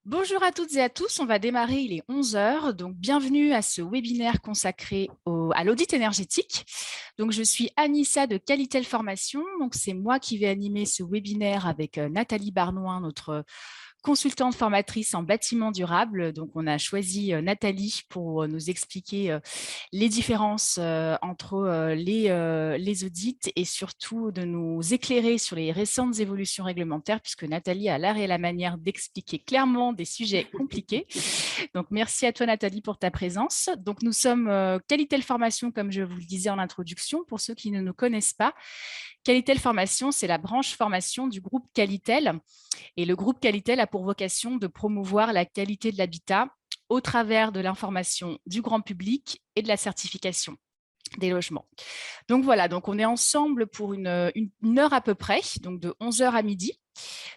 Bonjour à toutes et à tous, on va démarrer, il est 11 heures, donc bienvenue à ce webinaire consacré à l'audit énergétique. Donc je suis Anissa de Qualitel Formation, donc c'est moi qui vais animer ce webinaire avec Nathalie Barnoin, notre consultante formatrice en bâtiment durable. Donc, on a choisi Nathalie pour nous expliquer les différences entre les audits et surtout de nous éclairer sur les récentes évolutions réglementaires, puisque Nathalie a l'art et la manière d'expliquer clairement des sujets compliqués. Donc, merci à toi, Nathalie, pour ta présence. Donc, nous sommes Qualitel Formation, comme je vous le disais en introduction, pour ceux qui ne nous connaissent pas. Qualitel Formation, c'est la branche formation du groupe Qualitel. Et le groupe Qualitel a pour vocation de promouvoir la qualité de l'habitat au travers de l'information du grand public et de la certification des logements. Donc voilà, donc on est ensemble pour une heure à peu près, donc de 11 heures à midi.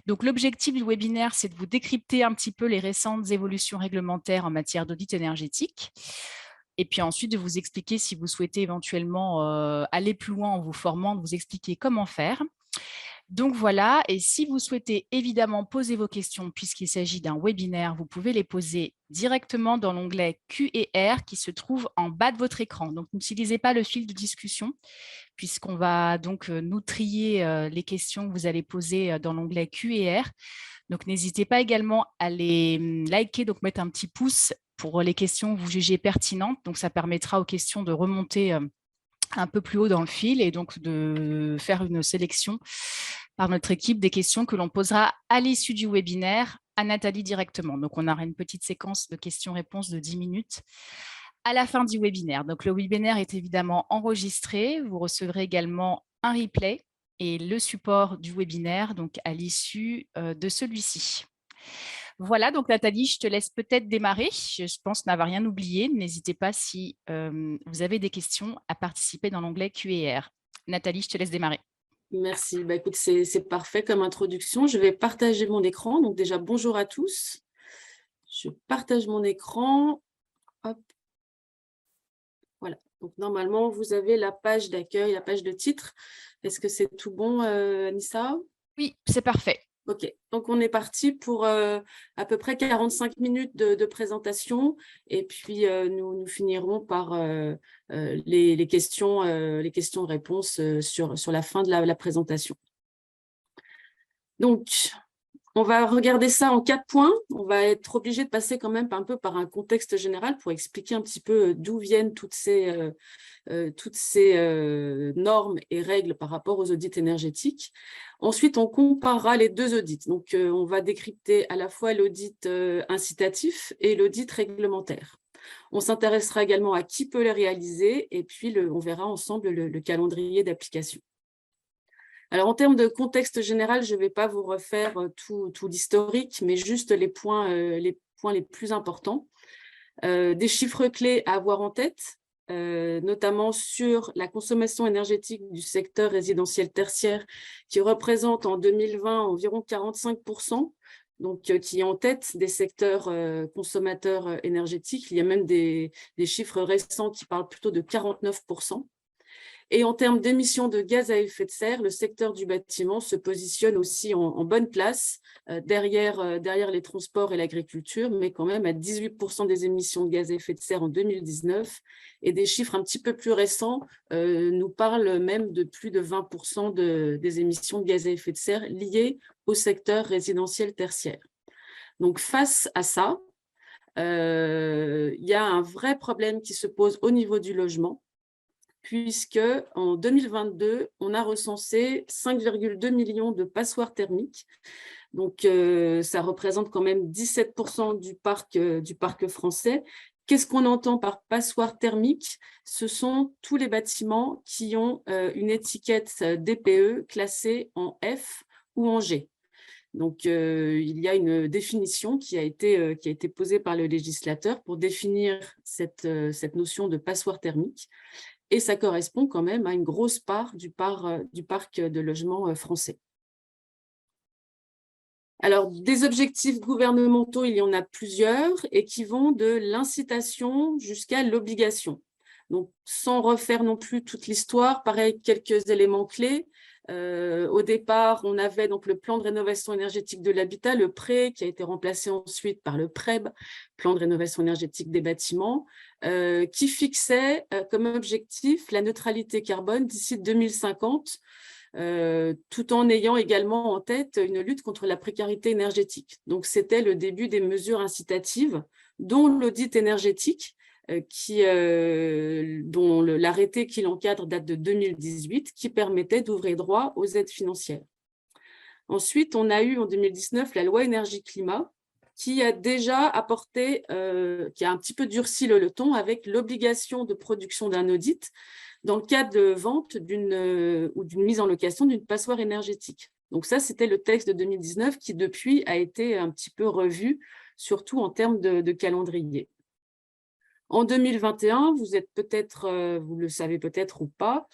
Donc l'objectif du webinaire, c'est de vous décrypter un petit peu les récentes évolutions réglementaires en matière d'audit énergétique. Et puis ensuite, de vous expliquer, si vous souhaitez éventuellement aller plus loin en vous formant, de vous expliquer comment faire. Donc voilà, et si vous souhaitez évidemment poser vos questions, puisqu'il s'agit d'un webinaire, vous pouvez les poser directement dans l'onglet Q&R qui se trouve en bas de votre écran. Donc n'utilisez pas le fil de discussion, puisqu'on va donc nous trier les questions que vous allez poser dans l'onglet Q&R. Donc n'hésitez pas également à les liker, donc mettre un petit pouce pour les questions que vous jugez pertinentes. Donc ça permettra aux questions de remonter un peu plus haut dans le fil et donc de faire une sélection par notre équipe des questions que l'on posera à l'issue du webinaire à Nathalie directement. Donc, on aura une petite séquence de questions-réponses de 10 minutes à la fin du webinaire. Donc, le webinaire est évidemment enregistré. Vous recevrez également un replay et le support du webinaire donc à l'issue de celui-ci. Voilà, donc Nathalie, je te laisse peut-être démarrer. Je pense n'avoir rien oublié. N'hésitez pas si vous avez des questions à participer dans l'onglet Q&R. Nathalie, je te laisse démarrer. Merci. Bah, écoute, c'est parfait comme introduction. Je vais partager mon écran. Donc déjà, bonjour à tous. Je partage mon écran. Hop. Voilà. Donc normalement, vous avez la page d'accueil, la page de titre. Est-ce que c'est tout bon, Anissa? Oui, c'est parfait. Ok, donc on est parti pour à peu près 45 minutes de présentation et puis nous finirons par les questions-réponses sur la fin de la présentation. Donc, on va regarder ça en 4 points. On va être obligé de passer quand même un peu par un contexte général pour expliquer un petit peu d'où viennent toutes ces normes et règles par rapport aux audits énergétiques. Ensuite, on comparera les deux audits. Donc, on va décrypter à la fois l'audit incitatif et l'audit réglementaire. On s'intéressera également à qui peut les réaliser et puis on verra ensemble le calendrier d'application. Alors, en termes de contexte général, je ne vais pas vous refaire tout l'historique, mais juste les points les plus importants. Des chiffres clés à avoir en tête, notamment sur la consommation énergétique du secteur résidentiel tertiaire, qui représente en 2020 environ 45%, donc qui est en tête des secteurs consommateurs énergétiques. Il y a même des chiffres récents qui parlent plutôt de 49%. Et en termes d'émissions de gaz à effet de serre, le secteur du bâtiment se positionne aussi en bonne place, derrière les transports et l'agriculture, mais quand même à 18% des émissions de gaz à effet de serre en 2019. Et des chiffres un petit peu plus récents nous parlent même de plus de 20% des émissions de gaz à effet de serre liées au secteur résidentiel tertiaire. Donc face à ça, il y a un vrai problème qui se pose au niveau du logement, puisque en 2022, on a recensé 5,2 millions de passoires thermiques. Donc, ça représente quand même 17% du parc français. Qu'est-ce qu'on entend par passoire thermique? Ce sont tous les bâtiments qui ont une étiquette DPE classée en F ou en G. Donc, il y a une définition qui a été posée par le législateur pour définir cette notion de passoire thermique. Et ça correspond quand même à une grosse part du parc de logements français. Alors, des objectifs gouvernementaux, il y en a plusieurs et qui vont de l'incitation jusqu'à l'obligation. Donc, sans refaire non plus toute l'histoire, pareil, quelques éléments clés. Au départ, on avait donc le plan de rénovation énergétique de l'habitat, le PRÉ, qui a été remplacé ensuite par le PREB, plan de rénovation énergétique des bâtiments, qui fixait comme objectif la neutralité carbone d'ici 2050, tout en ayant également en tête une lutte contre la précarité énergétique. Donc, c'était le début des mesures incitatives, dont l'audit énergétique, dont l'arrêté qui l'encadre date de 2018, qui permettait d'ouvrir droit aux aides financières. Ensuite, on a eu en 2019 la loi énergie-climat, qui a déjà apporté, qui a un petit peu durci le ton avec l'obligation de production d'un audit dans le cas de vente ou d'une mise en location d'une passoire énergétique. Donc ça, c'était le texte de 2019 qui, depuis, a été un petit peu revu, surtout en termes de calendrier. En 2021, vous le savez peut-être ou pas,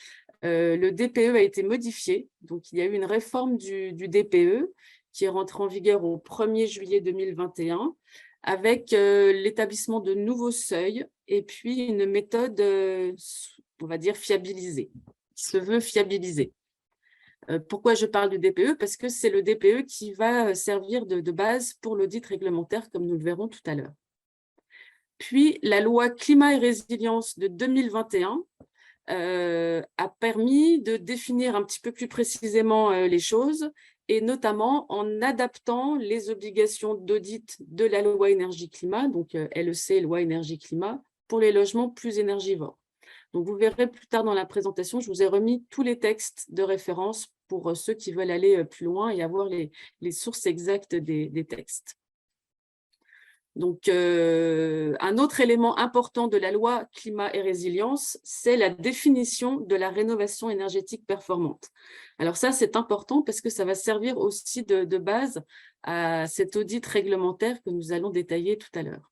le DPE a été modifié. Donc, il y a eu une réforme du DPE qui est rentrée en vigueur au 1er juillet 2021 avec l'établissement de nouveaux seuils et puis une méthode, on va dire, fiabilisée, qui se veut fiabilisée. Pourquoi je parle du DPE? Parce que c'est le DPE qui va servir de base pour l'audit réglementaire, comme nous le verrons tout à l'heure. Puis, la loi climat et résilience de 2021 a permis de définir un petit peu plus précisément les choses, et notamment en adaptant les obligations d'audit de la loi énergie-climat, donc LEC, loi énergie-climat, pour les logements plus énergivores. Donc, vous verrez plus tard dans la présentation, je vous ai remis tous les textes de référence pour ceux qui veulent aller plus loin et avoir les sources exactes des textes. Donc, un autre élément important de la loi climat et résilience, c'est la définition de la rénovation énergétique performante. Alors ça, c'est important parce que ça va servir aussi de base à cet audit réglementaire que nous allons détailler tout à l'heure.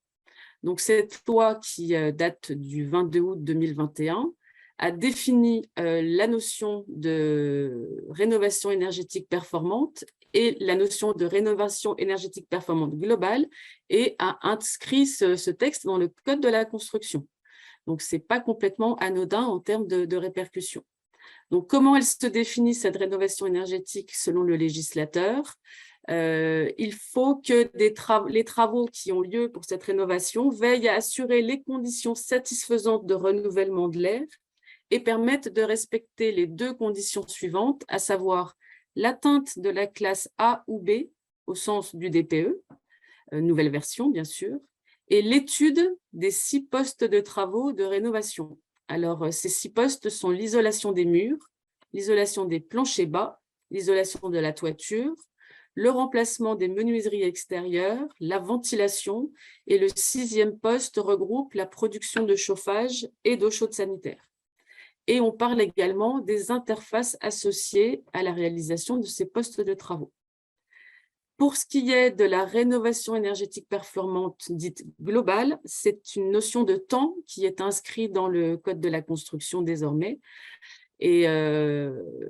Donc, cette loi qui date du 22 août 2021 a défini la notion de rénovation énergétique performante et la notion de rénovation énergétique performante globale et a inscrit ce texte dans le Code de la construction. Donc, ce n'est pas complètement anodin en termes de répercussions. Donc, comment elle se définit, cette rénovation énergétique, selon le législateur? Il faut que les travaux qui ont lieu pour cette rénovation veillent à assurer les conditions satisfaisantes de renouvellement de l'air et permettent de respecter les deux conditions suivantes, à savoir l'atteinte de la classe A ou B, au sens du DPE, nouvelle version bien sûr, et l'étude des 6 postes de travaux de rénovation. Alors, ces 6 postes sont l'isolation des murs, l'isolation des planchers bas, l'isolation de la toiture, le remplacement des menuiseries extérieures, la ventilation, et le 6e poste regroupe la production de chauffage et d'eau chaude sanitaire. Et on parle également des interfaces associées à la réalisation de ces postes de travaux. Pour ce qui est de la rénovation énergétique performante dite globale, c'est une notion de temps qui est inscrite dans le Code de la construction désormais. Et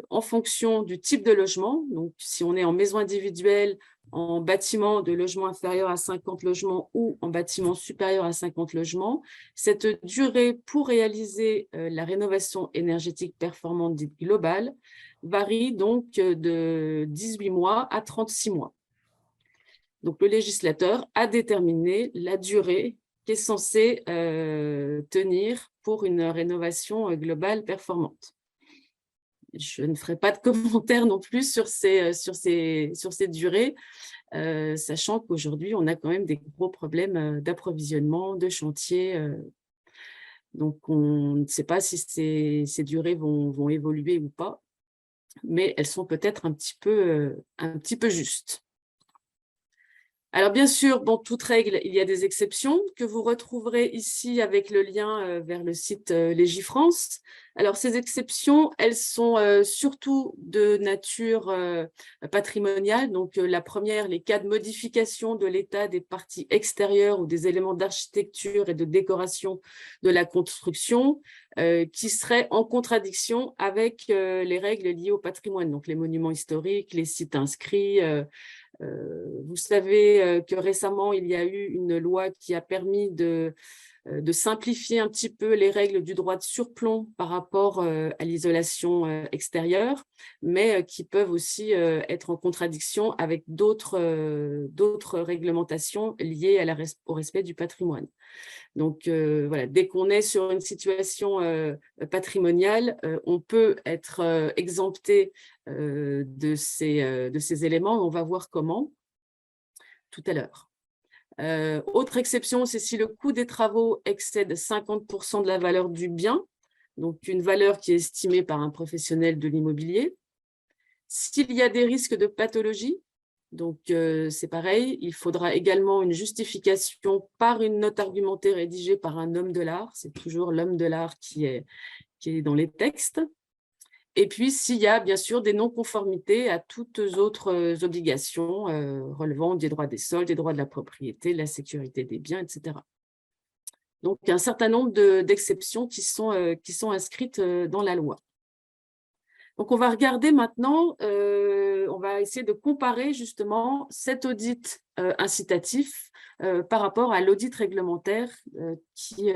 en fonction du type de logement, donc si on est en maison individuelle, en bâtiment de logement inférieur à 50 logements ou en bâtiment supérieur à 50 logements, cette durée pour réaliser la rénovation énergétique performante dite globale varie donc de 18 mois à 36 mois. Donc, le législateur a déterminé la durée qui est censée tenir pour une rénovation globale performante. Je ne ferai pas de commentaires non plus sur ces durées, sachant qu'aujourd'hui, on a quand même des gros problèmes d'approvisionnement, de chantier. Donc, on ne sait pas si ces durées vont évoluer ou pas, mais elles sont peut-être un petit peu justes. Alors, bien sûr, dans toute règle, il y a des exceptions que vous retrouverez ici avec le lien vers le site Légifrance. Alors, ces exceptions, elles sont surtout de nature patrimoniale. Donc, la première, les cas de modification de l'état des parties extérieures ou des éléments d'architecture et de décoration de la construction qui seraient en contradiction avec les règles liées au patrimoine, donc les monuments historiques, les sites inscrits. Vous savez que récemment, il y a eu une loi qui a permis de de simplifier un petit peu les règles du droit de surplomb par rapport à l'isolation extérieure, mais qui peuvent aussi être en contradiction avec d'autres réglementations liées au respect du patrimoine. Donc, voilà, dès qu'on est sur une situation patrimoniale, on peut être exempté de ces éléments. On va voir comment tout à l'heure. Autre exception, c'est si le coût des travaux excède 50% de la valeur du bien, donc une valeur qui est estimée par un professionnel de l'immobilier. S'il y a des risques de pathologie, donc c'est pareil, il faudra également une justification par une note argumentée rédigée par un homme de l'art. C'est toujours l'homme de l'art qui est dans les textes. Et puis, s'il y a bien sûr des non-conformités à toutes autres obligations relevant des droits des sols, des droits de la propriété, de la sécurité des biens, etc. Donc, un certain nombre d'exceptions qui sont inscrites dans la loi. Donc, on va regarder maintenant, on va essayer de comparer justement cet audit incitatif par rapport à l'audit réglementaire qui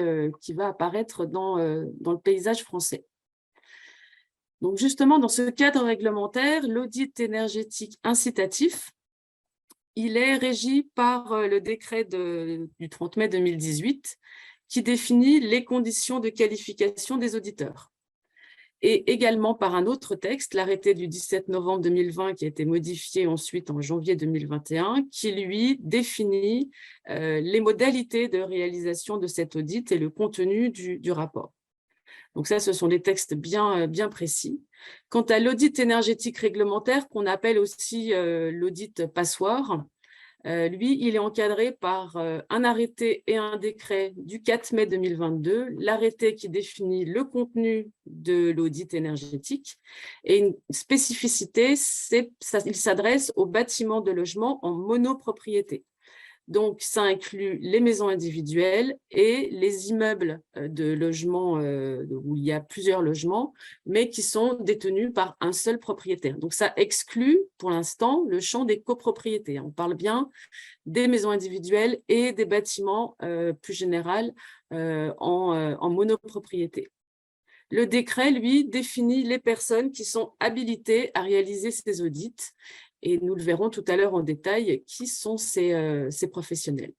va apparaître dans le paysage français. Donc, justement, dans ce cadre réglementaire, l'audit énergétique incitatif, il est régi par le décret du 30 mai 2018 qui définit les conditions de qualification des auditeurs. Et également par un autre texte, l'arrêté du 17 novembre 2020 qui a été modifié ensuite en janvier 2021, qui lui définit les modalités de réalisation de cet audit et le contenu du rapport. Donc ça, ce sont des textes bien précis. Quant à l'audit énergétique réglementaire, qu'on appelle aussi l'audit passoire, lui, il est encadré par un arrêté et un décret du 4 mai 2022, l'arrêté qui définit le contenu de l'audit énergétique. Et une spécificité, il s'adresse aux bâtiments de logement en monopropriété. Donc, ça inclut les maisons individuelles et les immeubles de logements où il y a plusieurs logements, mais qui sont détenus par un seul propriétaire. Donc, ça exclut, pour l'instant, le champ des copropriétés. On parle bien des maisons individuelles et des bâtiments plus généraux en monopropriété. Le décret, lui, définit les personnes qui sont habilitées à réaliser ces audits. Et nous le verrons tout à l'heure en détail, qui sont ces professionnels.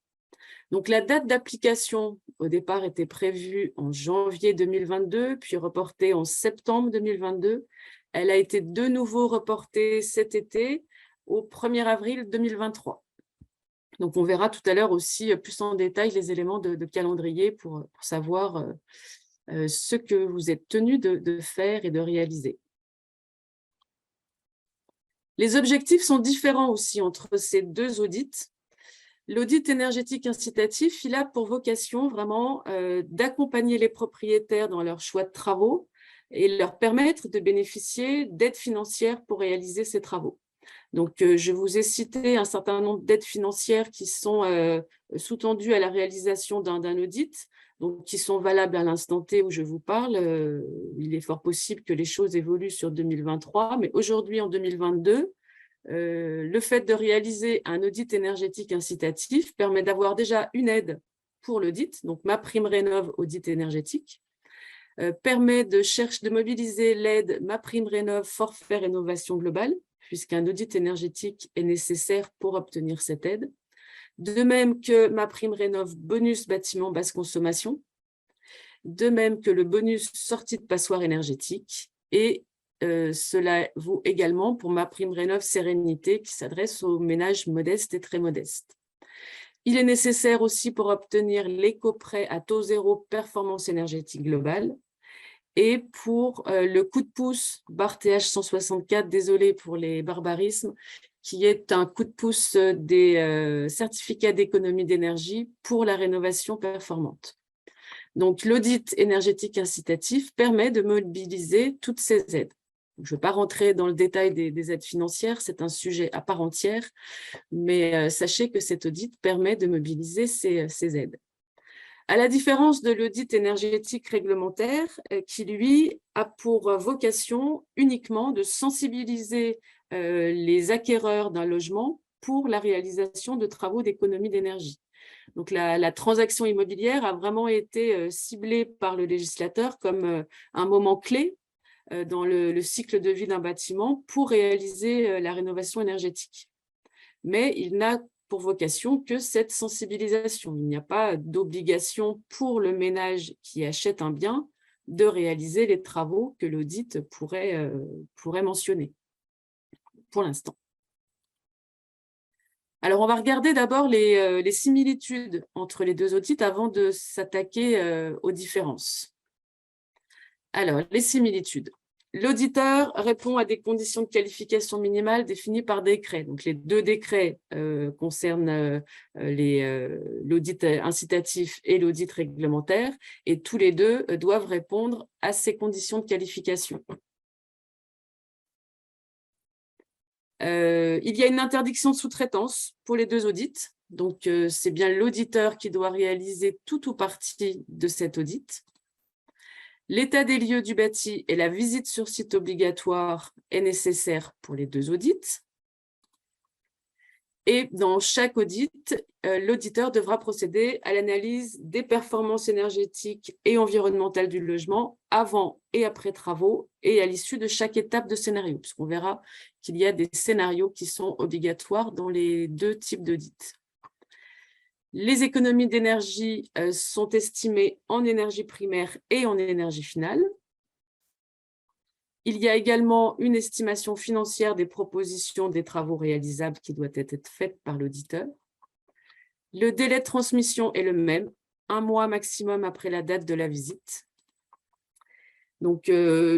Donc, la date d'application, au départ, était prévue en janvier 2022, puis reportée en septembre 2022. Elle a été de nouveau reportée cet été au 1er avril 2023. Donc, on verra tout à l'heure aussi plus en détail les éléments de calendrier pour savoir ce que vous êtes tenu de faire et de réaliser. Les objectifs sont différents aussi entre ces deux audits. L'audit énergétique incitatif, il a pour vocation vraiment d'accompagner les propriétaires dans leur choix de travaux et leur permettre de bénéficier d'aides financières pour réaliser ces travaux. Donc, je vous ai cité un certain nombre d'aides financières qui sont sous-tendues à la réalisation d'un audit, donc qui sont valables à l'instant T où je vous parle. Il est fort possible que les choses évoluent sur 2023, mais aujourd'hui, en 2022, le fait de réaliser un audit énergétique incitatif permet d'avoir déjà une aide pour l'audit, donc MaPrimeRénov' audit énergétique, permet de mobiliser l'aide MaPrimeRénov' forfait rénovation globale, puisqu'un audit énergétique est nécessaire pour obtenir cette aide. De même que MaPrimeRénov' bonus bâtiment basse consommation, de même que le bonus sortie de passoire énergétique, et cela vaut également pour MaPrimeRénov' Sérénité qui s'adresse aux ménages modestes et très modestes. Il est nécessaire aussi pour obtenir l'éco-prêt à taux zéro performance énergétique globale et pour le coup de pouce barre TH 164, désolé pour les barbarismes, qui est un coup de pouce des certificats d'économie d'énergie pour la rénovation performante. Donc, l'audit énergétique incitatif permet de mobiliser toutes ces aides. Je ne vais pas rentrer dans le détail des aides financières, c'est un sujet à part entière, mais sachez que cet audit permet de mobiliser ces aides. À la différence de l'audit énergétique réglementaire, qui lui a pour vocation uniquement de sensibiliser les acquéreurs d'un logement pour la réalisation de travaux d'économie d'énergie. Donc, la transaction immobilière a vraiment été ciblée par le législateur comme un moment clé dans le cycle de vie d'un bâtiment pour réaliser la rénovation énergétique. Mais il n'a pour vocation que cette sensibilisation. Il n'y a pas d'obligation pour le ménage qui achète un bien de réaliser les travaux que l'audit pourrait mentionner, pour l'instant. Alors, on va regarder d'abord les similitudes entre les deux audits avant de s'attaquer aux différences. Alors, les similitudes. L'auditeur répond à des conditions de qualification minimale définies par décret. Donc, les deux décrets concernent l'audit incitatif et l'audit réglementaire, et tous les deux doivent répondre à ces conditions de qualification. Il y a une interdiction de sous-traitance pour les deux audits. Donc, c'est bien l'auditeur qui doit réaliser tout ou partie de cet audit. L'état des lieux du bâti et la visite sur site obligatoire est nécessaire pour les deux audits. Et dans chaque audit, l'auditeur devra procéder à l'analyse des performances énergétiques et environnementales du logement avant et après travaux et à l'issue de chaque étape de scénario, puisqu'on verra qu'il y a des scénarios qui sont obligatoires dans les deux types d'audits. Les économies d'énergie sont estimées en énergie primaire et en énergie finale. Il y a également une estimation financière des propositions des travaux réalisables qui doit être faite par l'auditeur. Le délai de transmission est le même, 1 mois maximum après la date de la visite. Donc,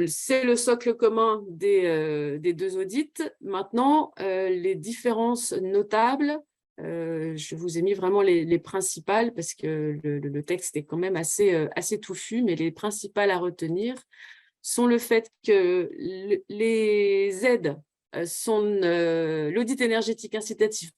c'est le socle commun des deux audits. Maintenant, les différences notables, je vous ai mis vraiment les principales parce que le texte est quand même assez touffu, mais les principales à retenir sont le fait que les aides l'audit énergétique incitatif,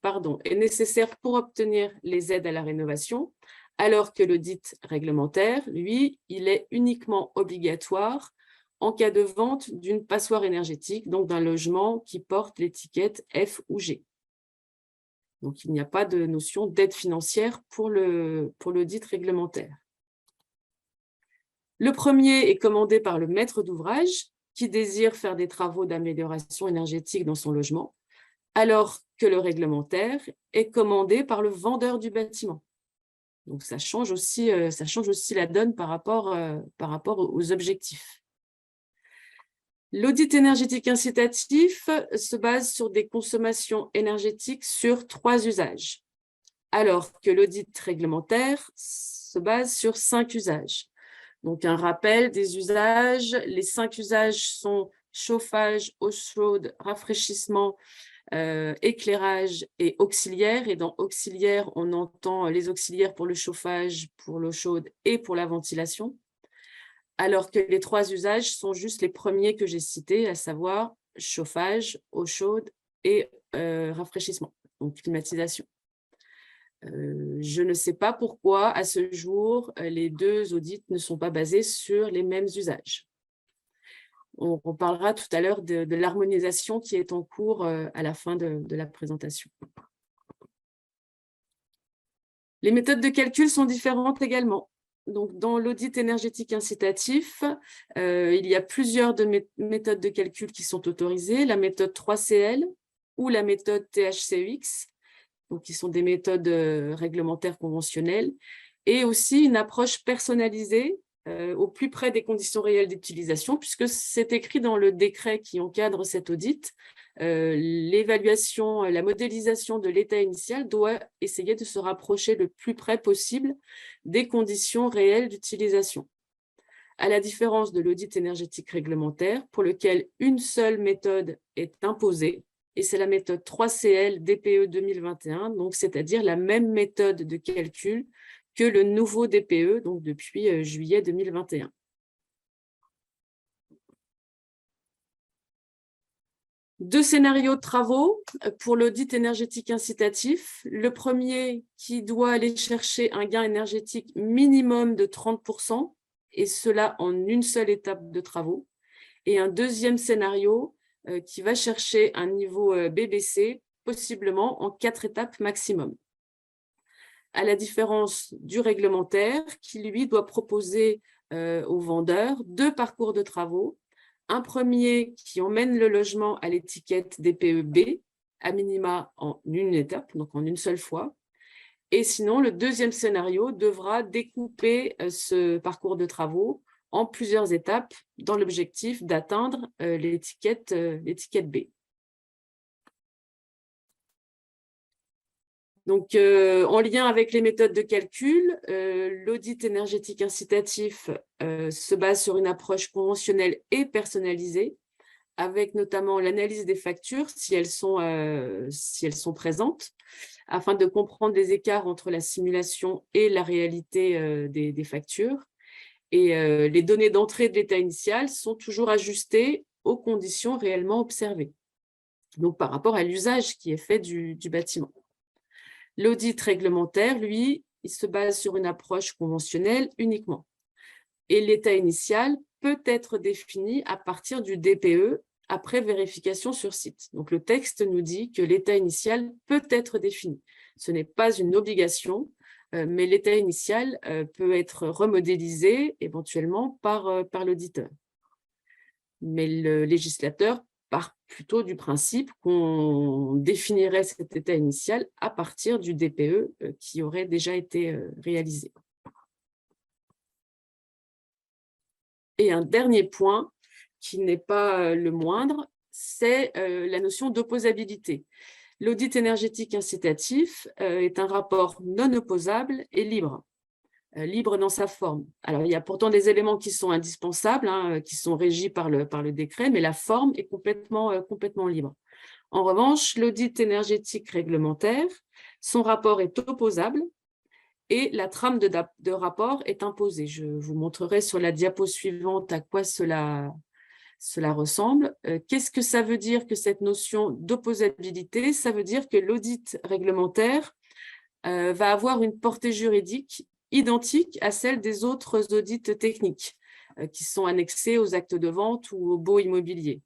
est nécessaire pour obtenir les aides à la rénovation, alors que l'audit réglementaire, lui, il est uniquement obligatoire en cas de vente d'une passoire énergétique, donc d'un logement qui porte l'étiquette F ou G. Donc, il n'y a pas de notion d'aide financière pour l'audit réglementaire. Le premier est commandé par le maître d'ouvrage qui désire faire des travaux d'amélioration énergétique dans son logement, alors que le réglementaire est commandé par le vendeur du bâtiment. Donc, ça change aussi la donne par rapport aux objectifs. L'audit énergétique incitatif se base sur des consommations énergétiques sur 3 usages, alors que l'audit réglementaire se base sur 5 usages. Donc, un rappel des usages. Les 5 usages sont chauffage, eau chaude, rafraîchissement, éclairage et auxiliaires. Et dans auxiliaires, on entend les auxiliaires pour le chauffage, pour l'eau chaude et pour la ventilation. Alors que les 3 usages sont juste les premiers que j'ai cités, à savoir chauffage, eau chaude et rafraîchissement, donc climatisation. Je ne sais pas pourquoi, à ce jour, les 2 audits ne sont pas basés sur les mêmes usages. On parlera tout à l'heure de l'harmonisation qui est en cours à la fin de la présentation. Les méthodes de calcul sont différentes également. Donc, dans l'audit énergétique incitatif, il y a plusieurs méthodes de calcul qui sont autorisées, la méthode 3CL ou la méthode THCEX, donc qui sont des méthodes réglementaires conventionnelles, et aussi une approche personnalisée au plus près des conditions réelles d'utilisation, puisque c'est écrit dans le décret qui encadre cet audit. L'évaluation, la modélisation de l'état initial doit essayer de se rapprocher le plus près possible des conditions réelles d'utilisation. À la différence de l'audit énergétique réglementaire, pour lequel une seule méthode est imposée, et c'est la méthode 3CL DPE 2021, donc c'est-à-dire la même méthode de calcul que le nouveau DPE, donc depuis juillet 2021. Deux scénarios de travaux pour l'audit énergétique incitatif. Le premier qui doit aller chercher un gain énergétique minimum de 30%, et cela en une seule étape de travaux. Et un deuxième scénario qui va chercher un niveau BBC, possiblement en 4 étapes maximum. à la différence du réglementaire qui, lui, doit proposer aux vendeurs 2 parcours de travaux. Un premier qui emmène le logement à l'étiquette DPE-B, à minima en une étape, donc en une seule fois. Et sinon, le deuxième scénario devra découper ce parcours de travaux en plusieurs étapes dans l'objectif d'atteindre l'étiquette B. Donc, en lien avec les méthodes de calcul, l'audit énergétique incitatif se base sur une approche conventionnelle et personnalisée, avec notamment l'analyse des factures, si elles sont présentes, afin de comprendre les écarts entre la simulation et la réalité des factures. Et les données d'entrée de l'état initial sont toujours ajustées aux conditions réellement observées, donc par rapport à l'usage qui est fait du bâtiment. L'audit réglementaire, lui, il se base sur une approche conventionnelle uniquement. Et l'état initial peut être défini à partir du DPE après vérification sur site. Donc, le texte nous dit que l'état initial peut être défini. Ce n'est pas une obligation, mais l'état initial peut être remodélisé éventuellement par l'auditeur. Mais le législateur part plutôt du principe qu'on définirait cet état initial à partir du DPE qui aurait déjà été réalisé. Et un dernier point, qui n'est pas le moindre, c'est la notion d'opposabilité. L'audit énergétique incitatif est un rapport non opposable et libre. Libre dans sa forme. Alors, il y a pourtant des éléments qui sont indispensables, qui sont régis par le décret, mais la forme est complètement libre. En revanche, l'audit énergétique réglementaire, son rapport est opposable et la trame de rapport est imposée. Je vous montrerai sur la diapo suivante à quoi cela ressemble. Qu'est-ce que ça veut dire que cette notion d'opposabilité? Ça veut dire que l'audit réglementaire va avoir une portée juridique identique à celle des autres audits techniques qui sont annexés aux actes de vente ou aux baux immobiliers.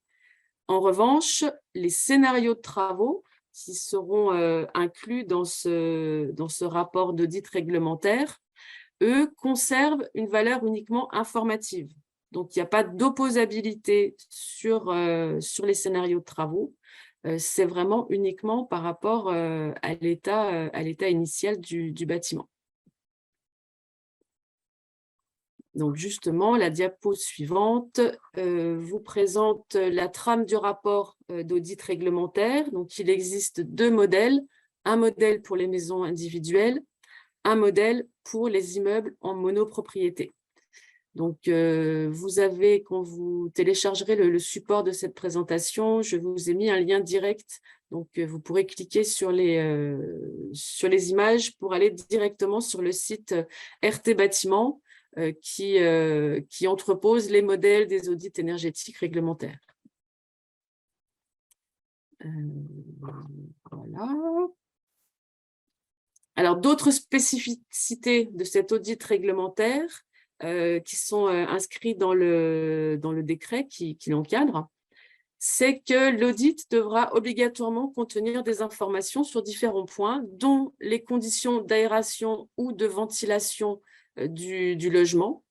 En revanche, les scénarios de travaux qui seront inclus dans ce rapport d'audit réglementaire, eux, conservent une valeur uniquement informative. Donc, il n'y a pas d'opposabilité sur les scénarios de travaux. C'est vraiment uniquement par rapport à l'état initial du bâtiment. Donc justement, la diapo suivante vous présente la trame du rapport d'audit réglementaire. Donc il existe 2 modèles, un modèle pour les maisons individuelles, un modèle pour les immeubles en monopropriété. Donc vous avez, quand vous téléchargerez le support de cette présentation, je vous ai mis un lien direct. Donc vous pourrez cliquer sur les images pour aller directement sur le site RT Bâtiment, qui entrepose les modèles des audits énergétiques réglementaires. Voilà. Alors, d'autres spécificités de cet audit réglementaire qui sont inscrits dans le décret qui l'encadre, c'est que l'audit devra obligatoirement contenir des informations sur différents points, dont les conditions d'aération ou de ventilation du logement,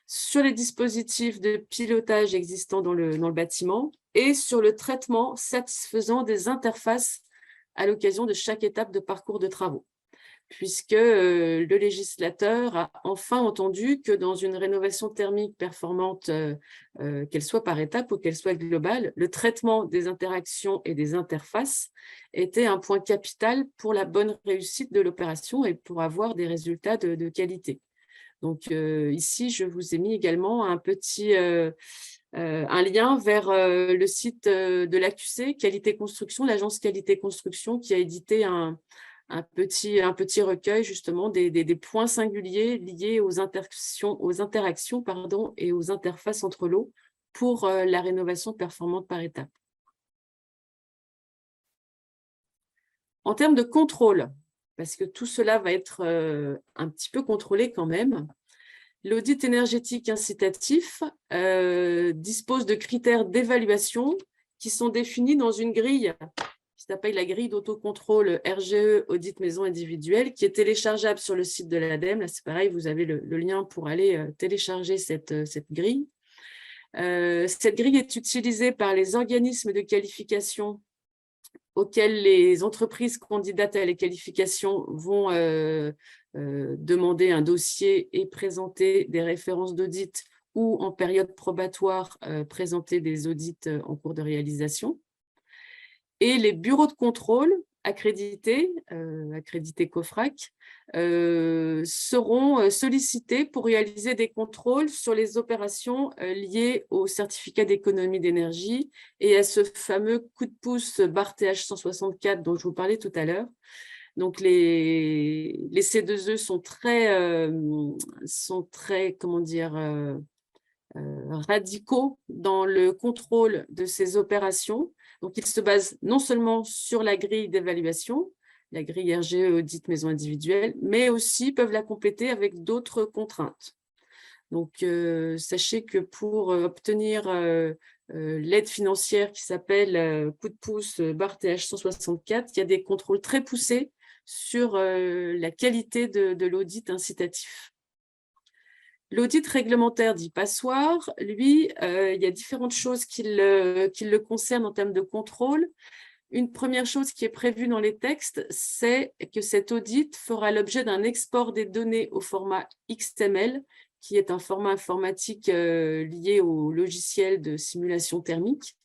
sur les dispositifs de pilotage existants dans le bâtiment et sur le traitement satisfaisant des interfaces à l'occasion de chaque étape de parcours de travaux. Puisque le législateur a enfin entendu que dans une rénovation thermique performante, qu'elle soit par étape ou qu'elle soit globale, le traitement des interactions et des interfaces était un point capital pour la bonne réussite de l'opération et pour avoir des résultats de qualité. Donc ici, je vous ai mis également un lien vers le site de l'AQC, Qualité Construction, l'agence Qualité Construction, qui a édité un petit recueil justement des points singuliers liés aux interactions et aux interfaces entre lots pour la rénovation performante par étape. En termes de contrôle, parce que tout cela va être un petit peu contrôlé quand même, l'audit énergétique incitatif dispose de critères d'évaluation qui sont définis dans une grille qui s'appelle la grille d'autocontrôle RGE Audit Maison Individuelle, qui est téléchargeable sur le site de l'ADEME. Là, c'est pareil, vous avez le lien pour aller télécharger cette grille. Cette grille est utilisée par les organismes de qualification auxquels les entreprises candidates à les qualifications vont demander un dossier et présenter des références d'audit ou en période probatoire, présenter des audits en cours de réalisation. Et les bureaux de contrôle accrédités COFRAC, seront sollicités pour réaliser des contrôles sur les opérations liées au certificat d'économie d'énergie et à ce fameux coup de pouce BAR-TH 164 dont je vous parlais tout à l'heure. Donc, les C2E sont très comment dire, radicaux dans le contrôle de ces opérations. Donc, ils se basent non seulement sur la grille d'évaluation, la grille RGE audit maison individuelle, mais aussi peuvent la compléter avec d'autres contraintes. Donc, sachez que pour obtenir l'aide financière qui s'appelle coup de pouce BAR-TH 164, il y a des contrôles très poussés sur la qualité de l'audit incitatif. L'audit réglementaire dit passoire, lui, il y a différentes choses qui le concernent en termes de contrôle. Une première chose qui est prévue dans les textes, c'est que cet audit fera l'objet d'un export des données au format XML, qui est un format informatique lié au logiciel de simulation thermique.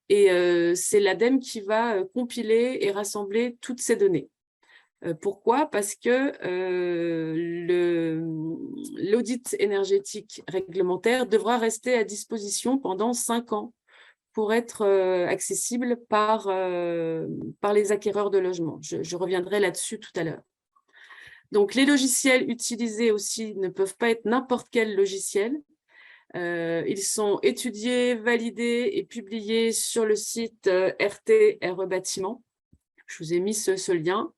Et c'est l'ADEME qui va compiler et rassembler toutes ces données. Pourquoi? Parce que l'audit énergétique réglementaire devra rester à disposition pendant 5 ans pour être accessible par les acquéreurs de logements. Je reviendrai là-dessus tout à l'heure. Donc, les logiciels utilisés aussi ne peuvent pas être n'importe quel logiciel. Ils sont étudiés, validés et publiés sur le site RT RE Bâtiment. Je vous ai mis ce lien.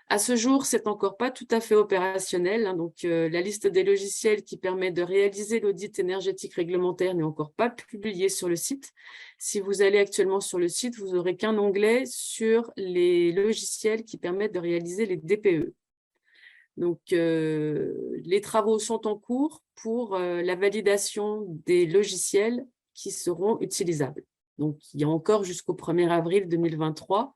À ce jour, c'est encore pas tout à fait opérationnel. Donc, la liste des logiciels qui permet de réaliser l'audit énergétique réglementaire n'est encore pas publiée sur le site. Si vous allez actuellement sur le site, vous n'aurez qu'un onglet sur les logiciels qui permettent de réaliser les DPE. Donc, les travaux sont en cours pour la validation des logiciels qui seront utilisables. Donc, il y a encore jusqu'au 1er avril 2023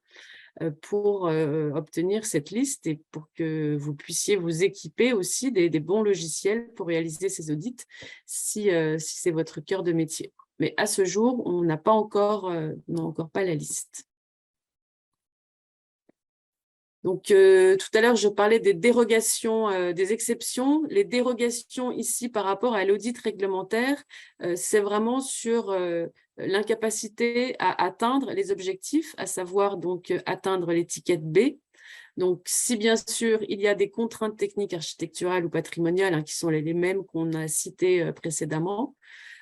pour obtenir cette liste et pour que vous puissiez vous équiper aussi des bons logiciels pour réaliser ces audits si c'est votre cœur de métier. Mais à ce jour, on n'a encore pas la liste. Donc, tout à l'heure, je parlais des dérogations, des exceptions. Les dérogations ici par rapport à l'audit réglementaire, c'est vraiment sur l'incapacité à atteindre les objectifs, à savoir donc atteindre l'étiquette B. Donc, si bien sûr, il y a des contraintes techniques architecturales ou patrimoniales qui sont les mêmes qu'on a citées précédemment,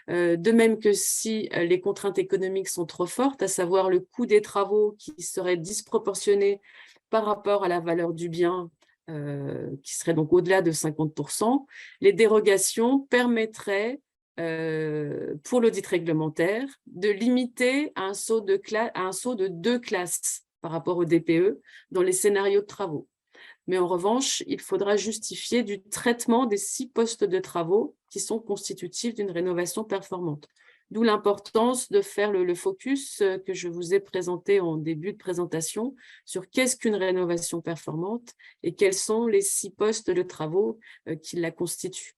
de même que si les contraintes économiques sont trop fortes, à savoir le coût des travaux qui serait disproportionné par rapport à la valeur du bien, qui serait donc au-delà de 50%, les dérogations permettraient, pour l'audit réglementaire, de limiter à un saut de 2 classes par rapport au DPE dans les scénarios de travaux. Mais en revanche, il faudra justifier du traitement des 6 postes de travaux qui sont constitutifs d'une rénovation performante. D'où l'importance de faire le focus que je vous ai présenté en début de présentation sur qu'est-ce qu'une rénovation performante et quels sont les 6 postes de travaux qui la constituent.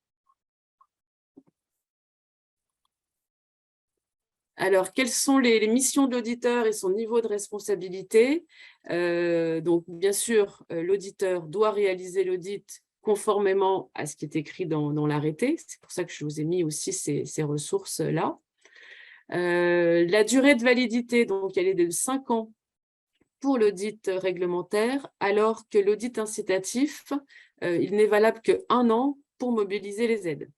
Alors, quelles sont les missions de l'auditeur et son niveau de responsabilité? Donc, bien sûr, l'auditeur doit réaliser l'audit conformément à ce qui est écrit dans l'arrêté. C'est pour ça que je vous ai mis aussi ces ressources-là. La durée de validité, donc, elle est de 5 ans pour l'audit réglementaire, alors que l'audit incitatif, il n'est valable qu'1 an pour mobiliser les aides.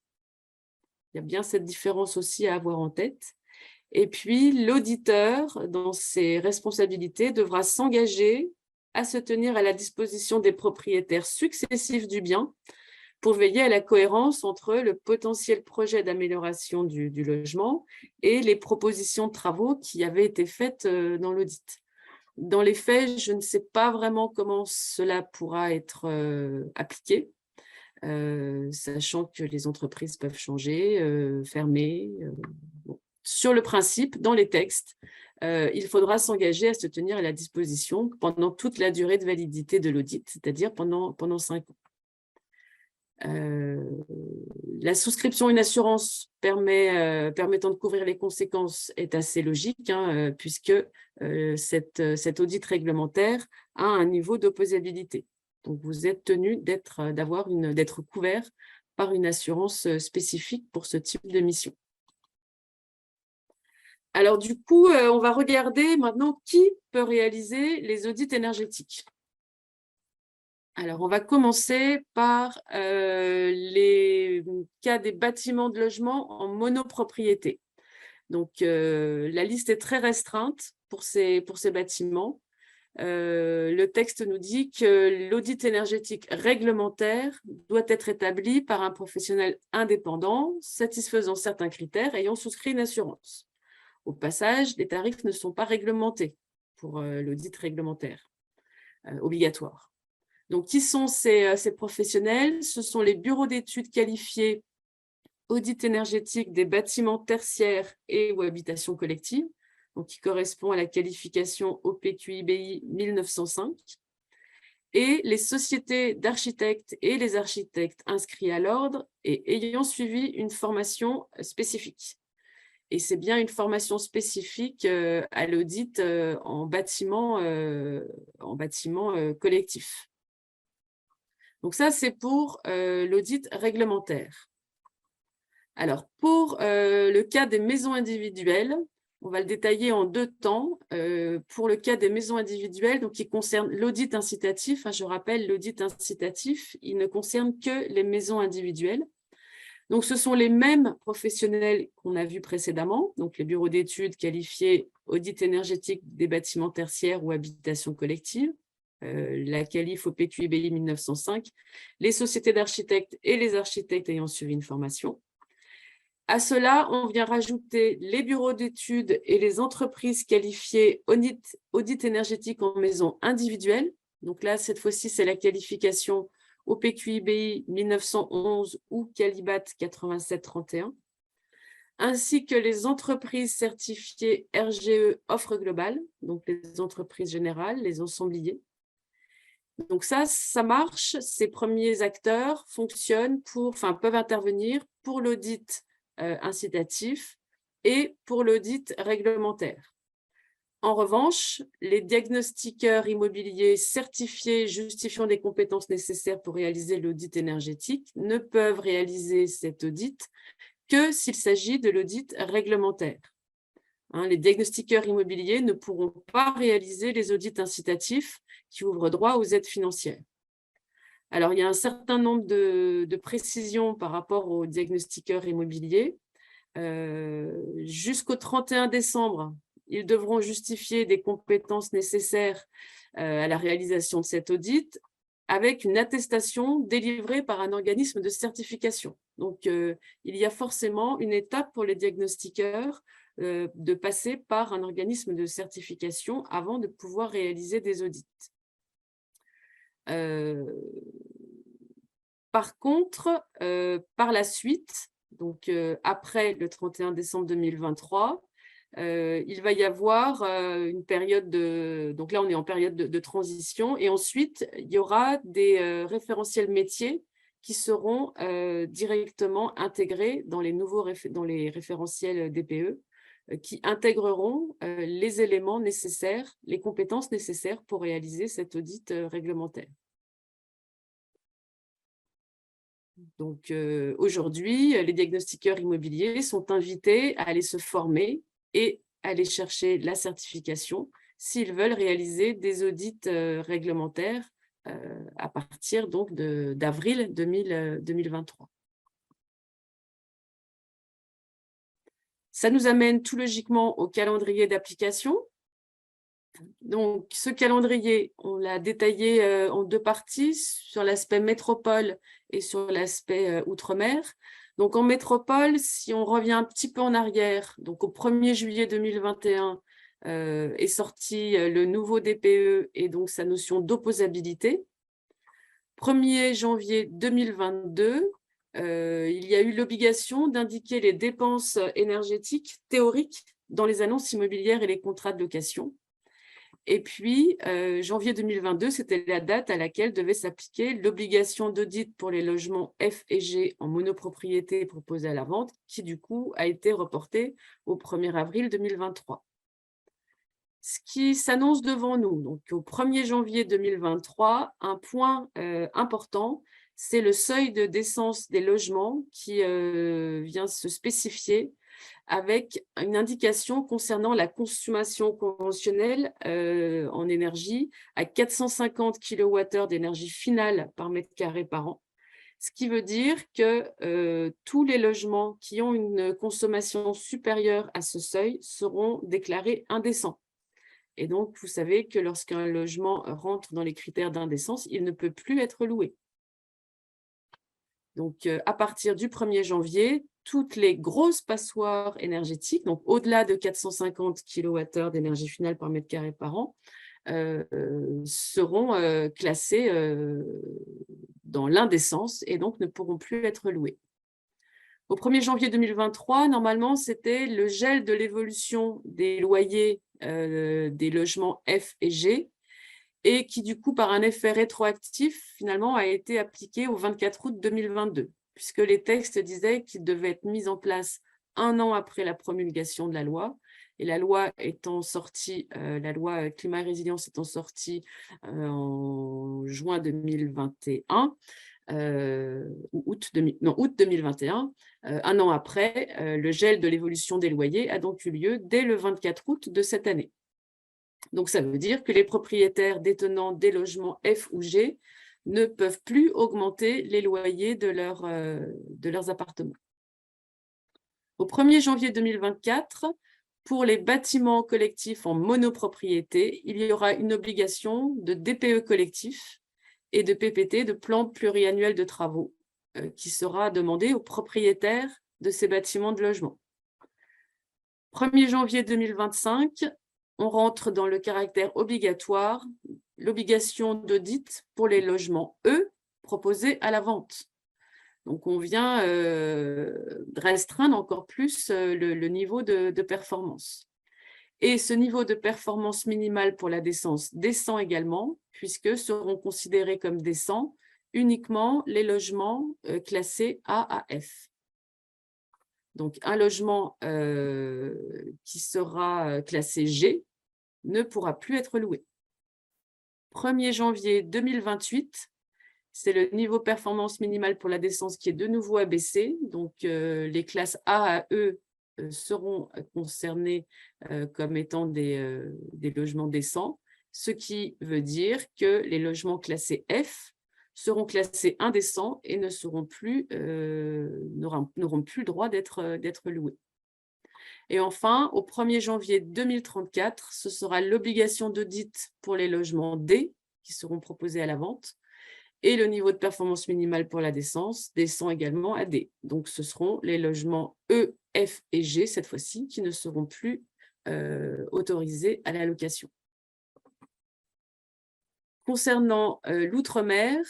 Il y a bien cette différence aussi à avoir en tête. Et puis, l'auditeur, dans ses responsabilités, devra s'engager à se tenir à la disposition des propriétaires successifs du bien pour veiller à la cohérence entre le potentiel projet d'amélioration du logement et les propositions de travaux qui avaient été faites dans l'audit. Dans les faits, je ne sais pas vraiment comment cela pourra être appliqué, sachant que les entreprises peuvent changer, fermer. Bon. Sur le principe, dans les textes, il faudra s'engager à se tenir à la disposition pendant toute la durée de validité de l'audit, c'est-à-dire pendant 5 ans. La souscription à une assurance permettant de couvrir les conséquences est assez logique, hein, puisque cet audit réglementaire a un niveau d'opposabilité. Donc, vous êtes tenu d'être couvert par une assurance spécifique pour ce type de mission. Alors, du coup, on va regarder maintenant qui peut réaliser les audits énergétiques. Alors, on va commencer par les cas des bâtiments de logement en monopropriété. Donc, la liste est très restreinte pour ces bâtiments. Le texte nous dit que l'audit énergétique réglementaire doit être établi par un professionnel indépendant, satisfaisant certains critères, ayant souscrit une assurance. Au passage, les tarifs ne sont pas réglementés pour l'audit réglementaire obligatoire. Donc, qui sont ces professionnels? Ce sont les bureaux d'études qualifiés audit énergétique des bâtiments tertiaires et ou habitations collectives, donc qui correspond à la qualification OPQIBI 1905, et les sociétés d'architectes et les architectes inscrits à l'ordre et ayant suivi une formation spécifique. Et c'est bien une formation spécifique à l'audit en bâtiment collectif. Donc ça, c'est pour l'audit réglementaire. Alors, pour le cas des maisons individuelles, on va le détailler en 2 temps. Pour le cas des maisons individuelles, donc qui concerne l'audit incitatif, je rappelle, l'audit incitatif, il ne concerne que les maisons individuelles. Donc, ce sont les mêmes professionnels qu'on a vus précédemment, donc les bureaux d'études qualifiés audit énergétique des bâtiments tertiaires ou habitations collectives, la qualif au PQIBI 1905, les sociétés d'architectes et les architectes ayant suivi une formation. À cela, on vient rajouter les bureaux d'études et les entreprises qualifiées audit énergétique en maison individuelle. Donc là, cette fois-ci, c'est la qualification au PQIBI 1911 ou Calibat 8731, ainsi que les entreprises certifiées RGE offre globale, donc les entreprises générales, les ensembliers. Donc ça marche, ces premiers acteurs peuvent intervenir pour l'audit incitatif et pour l'audit réglementaire. En revanche, les diagnostiqueurs immobiliers certifiés justifiant des compétences nécessaires pour réaliser l'audit énergétique ne peuvent réaliser cet audit que s'il s'agit de l'audit réglementaire. Les diagnostiqueurs immobiliers ne pourront pas réaliser les audits incitatifs qui ouvrent droit aux aides financières. Alors, il y a un certain nombre de précisions par rapport aux diagnostiqueurs immobiliers. Jusqu'au 31 décembre, ils devront justifier des compétences nécessaires à la réalisation de cet audit avec une attestation délivrée par un organisme de certification. Donc, il y a forcément une étape pour les diagnostiqueurs de passer par un organisme de certification avant de pouvoir réaliser des audits. Par contre, par la suite, donc après le 31 décembre 2023, il va y avoir une période donc là on est en période de transition, et ensuite il y aura des référentiels métiers qui seront directement intégrés dans les référentiels DPE, qui intégreront les éléments nécessaires, les compétences nécessaires pour réaliser cet audit réglementaire. Donc aujourd'hui, les diagnostiqueurs immobiliers sont invités à aller se former et aller chercher la certification s'ils veulent réaliser des audits réglementaires à partir donc d'avril 2023. Ça nous amène tout logiquement au calendrier d'application. Donc, ce calendrier, on l'a détaillé en 2 parties, sur l'aspect métropole et sur l'aspect outre-mer. Donc, en métropole, si on revient un petit peu en arrière, donc au 1er juillet 2021, est sorti le nouveau DPE et donc sa notion d'opposabilité. 1er janvier 2022, il y a eu l'obligation d'indiquer les dépenses énergétiques théoriques dans les annonces immobilières et les contrats de location. Et puis, janvier 2022, c'était la date à laquelle devait s'appliquer l'obligation d'audit pour les logements F et G en monopropriété proposés à la vente, qui du coup a été reportée au 1er avril 2023. Ce qui s'annonce devant nous, donc au 1er janvier 2023, un point important, c'est le seuil de décence des logements qui vient se spécifier avec une indication concernant la consommation conventionnelle en énergie à 450 kWh d'énergie finale par mètre carré par an. Ce qui veut dire que tous les logements qui ont une consommation supérieure à ce seuil seront déclarés indécents. Et donc, vous savez que lorsqu'un logement rentre dans les critères d'indécence, il ne peut plus être loué. Donc, à partir du 1er janvier, toutes les grosses passoires énergétiques, donc au-delà de 450 kWh d'énergie finale par mètre carré par an, seront classées dans l'indécence et donc ne pourront plus être louées. Au 1er janvier 2023, normalement, c'était le gel de l'évolution des loyers des logements F et G, et qui, du coup, par un effet rétroactif, finalement, a été appliqué au 24 août 2022, puisque les textes disaient qu'il devait être mis en place 1 an après la promulgation de la loi, et la loi étant sortie, la loi climat et résilience étant sortie en juin 2021, ou août 2021, 1 an après, le gel de l'évolution des loyers a donc eu lieu dès le 24 août de cette année. Donc, ça veut dire que les propriétaires détenant des logements F ou G ne peuvent plus augmenter les loyers de leurs appartements. Au 1er janvier 2024, pour les bâtiments collectifs en monopropriété, il y aura une obligation de DPE collectif et de PPT, de plan pluriannuel de travaux, qui sera demandée aux propriétaires de ces bâtiments de logement. 1er janvier 2025, on rentre dans le caractère obligatoire, l'obligation d'audit pour les logements E proposés à la vente. Donc, on vient restreindre encore plus le niveau de performance. Et ce niveau de performance minimale pour la décence descend également, puisque seront considérés comme décents uniquement les logements classés A à F. Donc, un logement qui sera classé G ne pourra plus être loué. 1er janvier 2028, c'est le niveau performance minimale pour la décence qui est de nouveau abaissé. Donc, les classes A à E seront concernés comme étant des logements décents, ce qui veut dire que les logements classés F seront classés indécents et n'auront plus le droit d'être loués. Et enfin, au 1er janvier 2034, ce sera l'obligation d'audit pour les logements D qui seront proposés à la vente et le niveau de performance minimale pour la décence descend également à D. Donc, ce seront les logements E, F et G, cette fois-ci, qui ne seront plus autorisés à la location. Concernant l'outre-mer,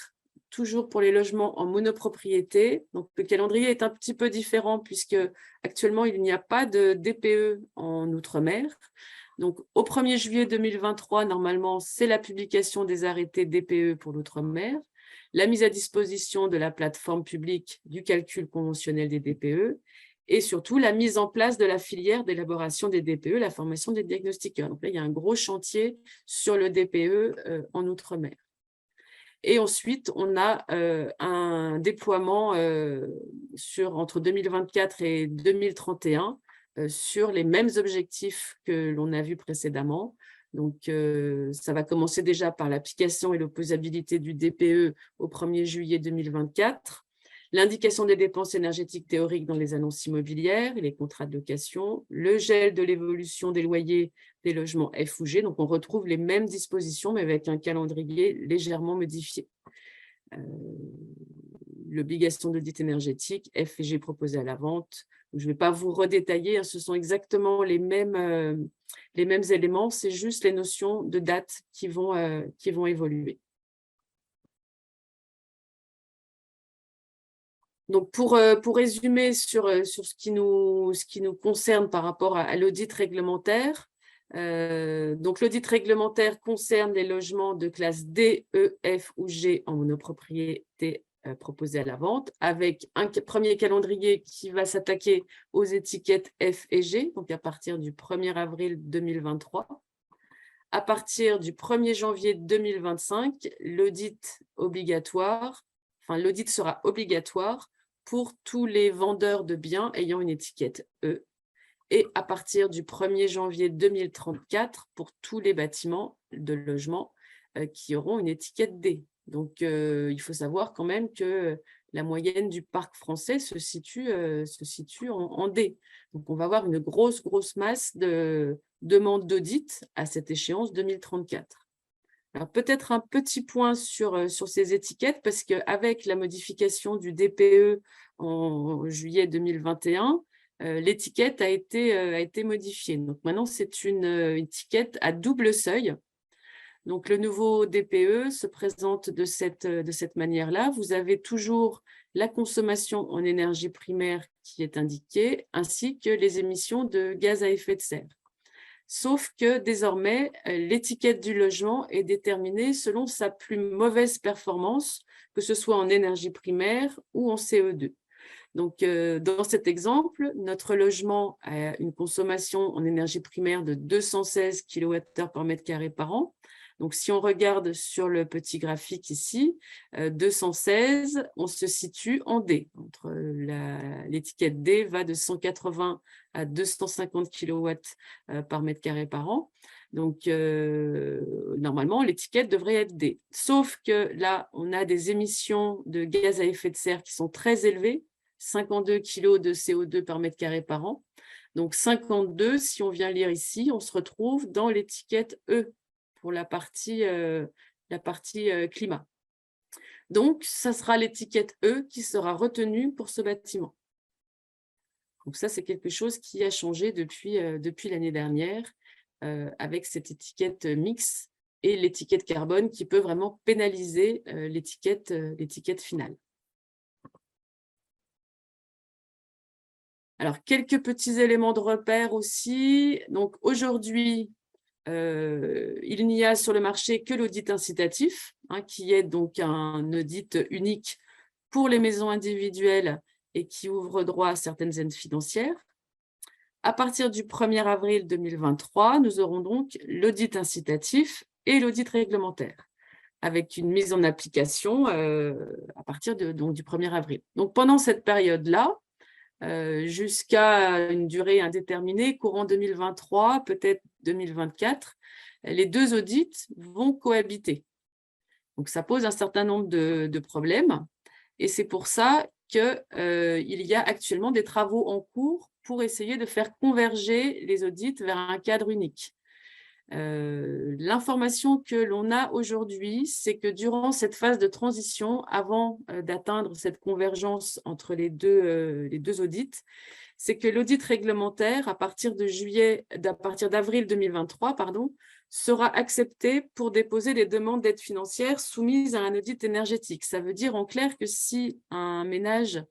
toujours pour les logements en monopropriété, donc le calendrier est un petit peu différent puisque actuellement il n'y a pas de DPE en outre-mer. Donc au 1er juillet 2023, normalement, c'est la publication des arrêtés DPE pour l'outre-mer, la mise à disposition de la plateforme publique du calcul conventionnel des DPE et surtout la mise en place de la filière d'élaboration des DPE, la formation des diagnostiqueurs. Donc là, il y a un gros chantier sur le DPE en outre-mer. Et ensuite, on a un déploiement entre 2024 et 2031 sur les mêmes objectifs que l'on a vus précédemment. Donc, ça va commencer déjà par l'application et l'opposabilité du DPE au 1er juillet 2024, l'indication des dépenses énergétiques théoriques dans les annonces immobilières et les contrats de location, le gel de l'évolution des loyers des logements F ou G. Donc, on retrouve les mêmes dispositions, mais avec un calendrier légèrement modifié. L'obligation d'audit énergétique, F et G proposée à la vente, Je ne vais pas vous redétailler, hein, ce sont exactement les mêmes éléments, c'est juste les notions de date qui vont évoluer. Donc, pour résumer sur ce qui nous concerne par rapport à l'audit réglementaire, donc l'audit réglementaire concerne les logements de classe D, E, F ou G en monopropriété proposés à la vente, avec un premier calendrier qui va s'attaquer aux étiquettes F et G, donc à partir du 1er avril 2023. À partir du 1er janvier 2025, l'audit sera obligatoire pour tous les vendeurs de biens ayant une étiquette E, et à partir du 1er janvier 2034 pour tous les bâtiments de logement qui auront une étiquette D. Donc, il faut savoir quand même que la moyenne du parc français se situe en D. Donc, on va avoir une grosse masse de demandes d'audit à cette échéance 2034. Alors, peut-être un petit point sur ces étiquettes, parce qu'avec la modification du DPE en juillet 2021, l'étiquette a été modifiée. Donc, maintenant, c'est une étiquette à double seuil. Donc, le nouveau DPE se présente de cette manière-là. Vous avez toujours la consommation en énergie primaire qui est indiquée, ainsi que les émissions de gaz à effet de serre. Sauf que désormais, l'étiquette du logement est déterminée selon sa plus mauvaise performance, que ce soit en énergie primaire ou en CO2. Donc, dans cet exemple, notre logement a une consommation en énergie primaire de 216 kWh par mètre carré par an. Donc, si on regarde sur le petit graphique ici, 216, on se situe en D. L'étiquette D va de 180 à 250 kW par mètre carré par an. Donc, normalement, l'étiquette devrait être D. Sauf que là, on a des émissions de gaz à effet de serre qui sont très élevées, 52 kg de CO2 par mètre carré par an. Donc, 52, si on vient lire ici, on se retrouve dans l'étiquette E pour la partie climat. Donc, ça sera l'étiquette E qui sera retenue pour ce bâtiment. Donc, ça, c'est quelque chose qui a changé depuis l'année dernière avec cette étiquette mix et l'étiquette carbone qui peut vraiment pénaliser l'étiquette finale. Alors, quelques petits éléments de repère aussi. Donc, aujourd'hui, il n'y a sur le marché que l'audit incitatif, qui est donc un audit unique pour les maisons individuelles et qui ouvre droit à certaines aides financières. À partir du 1er avril 2023, nous aurons donc l'audit incitatif et l'audit réglementaire, avec une mise en application à partir du 1er avril. Donc, pendant cette période-là, jusqu'à une durée indéterminée, courant 2023, peut-être 2024, les deux audits vont cohabiter. Donc, ça pose un certain nombre de problèmes et c'est pour ça qu'il y a actuellement des travaux en cours pour essayer de faire converger les audits vers un cadre unique. L'information que l'on a aujourd'hui, c'est que durant cette phase de transition, avant d'atteindre cette convergence entre les deux audits, c'est que l'audit réglementaire, à partir d'avril 2023, sera accepté pour déposer les demandes d'aide financière soumises à un audit énergétique. Ça veut dire en clair que si un ménage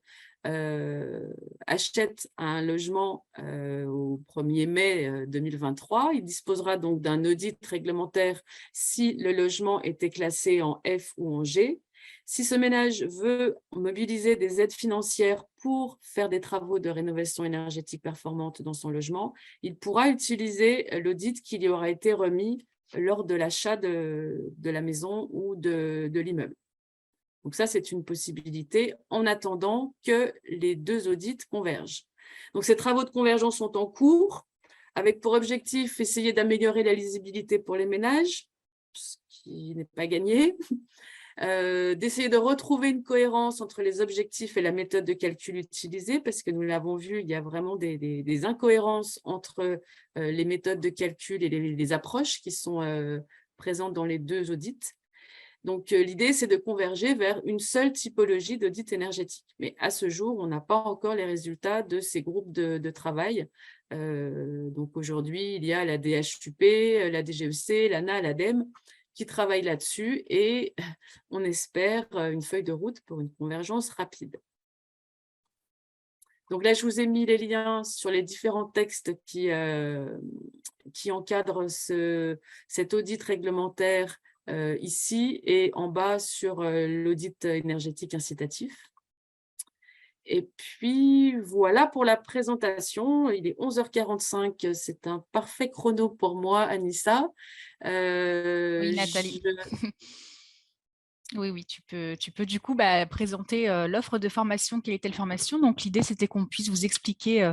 achète un logement au 1er mai 2023, il disposera donc d'un audit réglementaire si le logement était classé en F ou en G. Si ce ménage veut mobiliser des aides financières pour faire des travaux de rénovation énergétique performante dans son logement, il pourra utiliser l'audit qui lui aura été remis lors de l'achat de la maison ou de l'immeuble. Donc ça, c'est une possibilité en attendant que les deux audits convergent. Donc ces travaux de convergence sont en cours, avec pour objectif essayer d'améliorer la lisibilité pour les ménages, ce qui n'est pas gagné, d'essayer de retrouver une cohérence entre les objectifs et la méthode de calcul utilisée, parce que nous l'avons vu, il y a vraiment des incohérences entre les méthodes de calcul et les approches qui sont présentes dans les deux audits. Donc, l'idée, c'est de converger vers une seule typologie d'audit énergétique. Mais à ce jour, on n'a pas encore les résultats de ces groupes de travail. Donc, aujourd'hui, il y a la DHUP, la DGEC, l'ANA, l'ADEME qui travaillent là-dessus et on espère une feuille de route pour une convergence rapide. Donc là, je vous ai mis les liens sur les différents textes qui encadrent cet audit réglementaire ici et en bas sur l'audit énergétique incitatif. Et puis, voilà pour la présentation. Il est 11h45, c'est un parfait chrono pour moi, Anissa. Oui, Nathalie. Oui, tu peux du coup présenter l'offre de formation, quelle est telle formation. Donc, l'idée, c'était qu'on puisse vous expliquer